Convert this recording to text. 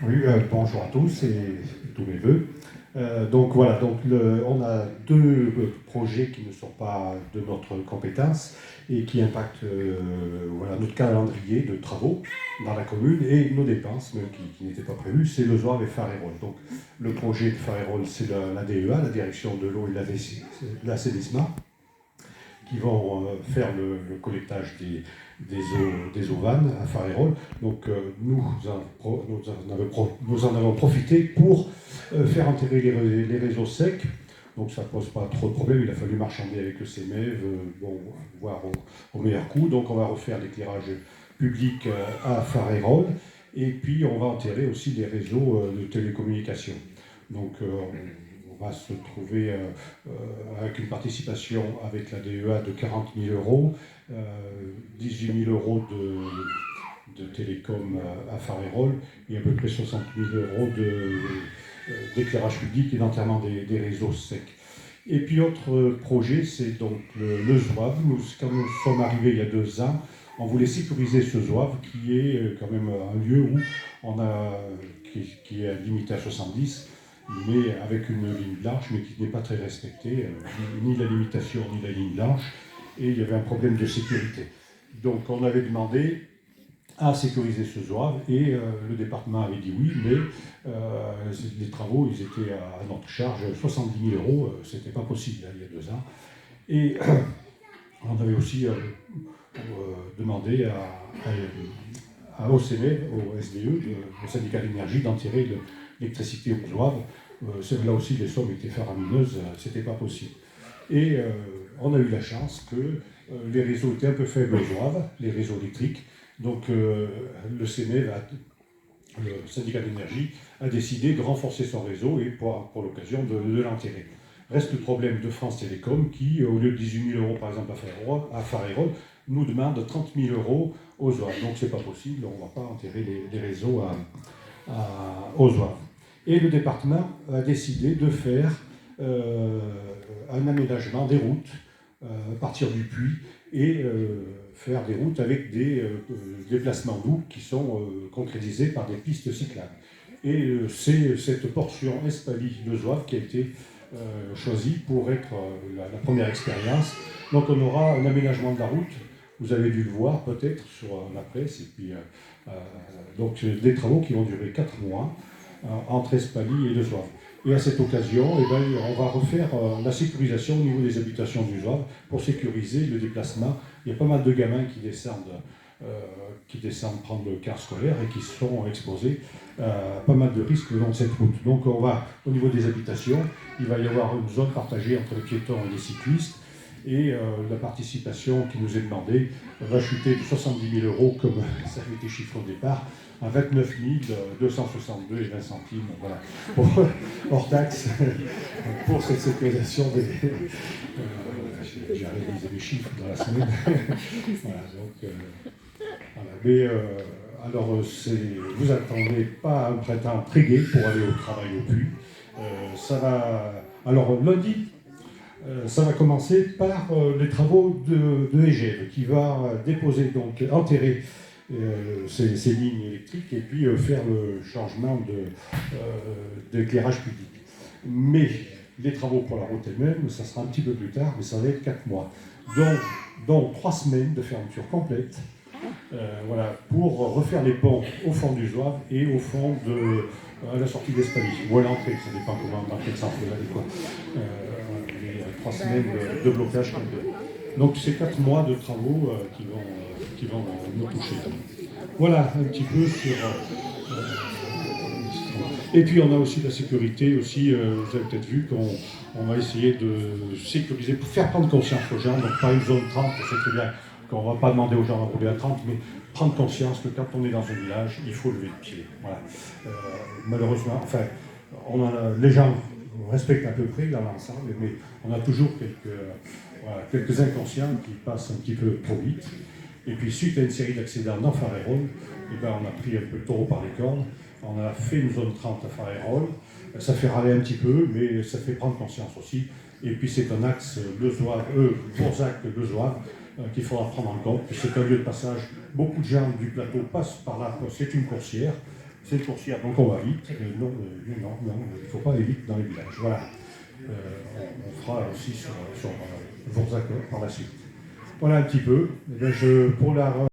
Oui, bonjour à tous et tous mes voeux. Donc voilà, on a deux projets qui ne sont pas de notre compétence et qui impactent voilà, notre calendrier de travaux dans la commune et nos dépenses, même qui n'étaient pas prévues, c'est le ZOAV et Farérol. Donc le projet de Farérol, c'est la DEA, la Direction de l'eau et de l'assainissement, qui vont faire le collectage des eaux vannes à Farérol. Donc nous en avons profité pour faire enterrer les réseaux secs. Donc ça ne pose pas trop de problème. Il a fallu marchander avec le CEMEV, voir au meilleur coût. Donc on va refaire l'éclairage public à Farérol. Et puis on va enterrer aussi les réseaux de télécommunications. Donc on va se trouver avec une participation avec la DEA de 40 000 euros, 18 000 euros de télécom à Farérol et à peu près 60 000 euros d'éclairage public et d'enterrement des réseaux secs. Et puis autre projet, c'est donc le ZOAV. Quand nous sommes arrivés il y a 2 ans, on voulait sécuriser ce ZOAV qui est quand même un lieu où qui est limité à 70, mais avec une ligne blanche, mais qui n'est pas très respectée, ni la limitation ni la ligne blanche, et il y avait un problème de sécurité. Donc on avait demandé à sécuriser ce ZOAV, et le département avait dit oui, mais les travaux, ils étaient à notre charge, 70 000 euros, c'était pas possible il y a 2 ans. Et on avait aussi demandé à OCD, au SDE, au syndicat d'énergie, d'enterrer l'électricité au ZOAV. Là aussi, les sommes étaient faramineuses, c'était pas possible. Et on a eu la chance que les réseaux étaient un peu faibles au ZOAV, les réseaux électriques. Donc le CNEV, le syndicat d'énergie, a décidé de renforcer son réseau et pour l'occasion de l'enterrer. Reste le problème de France Télécom qui, au lieu de 18 000 euros par exemple à Farérol, nous demande 30 000 euros aux ZOAV. Donc c'est pas possible, on ne va pas enterrer les réseaux aux ZOAV. Et le département a décidé de faire un aménagement des routes à partir du puits et faire des routes avec des déplacements doux qui sont concrétisés par des pistes cyclables. Et c'est cette portion Espaly de ZOAV qui a été choisie pour être la première expérience. Donc on aura un aménagement de la route, vous avez dû le voir peut-être sur la presse, et puis donc des travaux qui vont durer 4 mois entre Espaly et le ZOAV. Et à cette occasion, on va refaire la sécurisation au niveau des habitations du ZOAV pour sécuriser le déplacement. Il y a pas mal de gamins qui descendent prendre le car scolaire et qui sont exposés à pas mal de risques le long de cette route. Donc on va, au niveau des habitations, il va y avoir une zone partagée entre les piétons et les cyclistes. Et la participation qui nous est demandée va chuter de 70 000 euros, comme ça avait été chiffré au départ, à 29 262 et 20 centimes, voilà, hors taxe, pour cette sécurisation des... j'ai réalisé mes chiffres dans la semaine. Voilà, donc, voilà. Mais alors, vous attendez pas un printemps très gai pour aller au travail au puits. Ça va... Alors, lundi, ça va commencer par les travaux de EGEV, qui va déposer, donc enterrer ces lignes électriques et puis faire le changement d'éclairage public. Mais les travaux pour la route elle-même, ça sera un petit peu plus tard, mais ça va être 4 mois. Donc 3 semaines de fermeture complète, voilà, pour refaire les ponts au fond du ZOAV et au fond à la sortie d'Espaly, ou à l'entrée, ça dépend dans quel sens vous allez, quoi. 3 semaines de blocage complet. Donc c'est 4 mois de travaux qui vont nous toucher. Voilà un petit peu sur... Et puis on a aussi la sécurité, aussi, vous avez peut-être vu qu'on va essayer de sécuriser, pour faire prendre conscience aux gens, donc pas une zone 30, c'est très bien qu'on ne va pas demander aux gens de rouler à 30, mais prendre conscience que quand on est dans un village, il faut lever le pied. Voilà. Malheureusement, enfin, les gens respectent à peu près dans l'ensemble, mais on a toujours quelques inconscients qui passent un petit peu trop vite. Et puis suite à une série d'accidents dans Farérol, on a pris un peu le taureau par les cornes. On a fait une zone 30 à Farérol. Ça fait râler un petit peu, mais ça fait prendre conscience aussi. Et puis c'est un axe Bourzac-Le Zoave qu'il faudra prendre en compte. C'est un lieu de passage. Beaucoup de gens du plateau passent par là. C'est une coursière. c'est le coursière, donc on va vite. Non, il ne faut pas aller vite dans les villages. Voilà. On fera aussi sur vos accords par la suite. Voilà un petit peu. Pour la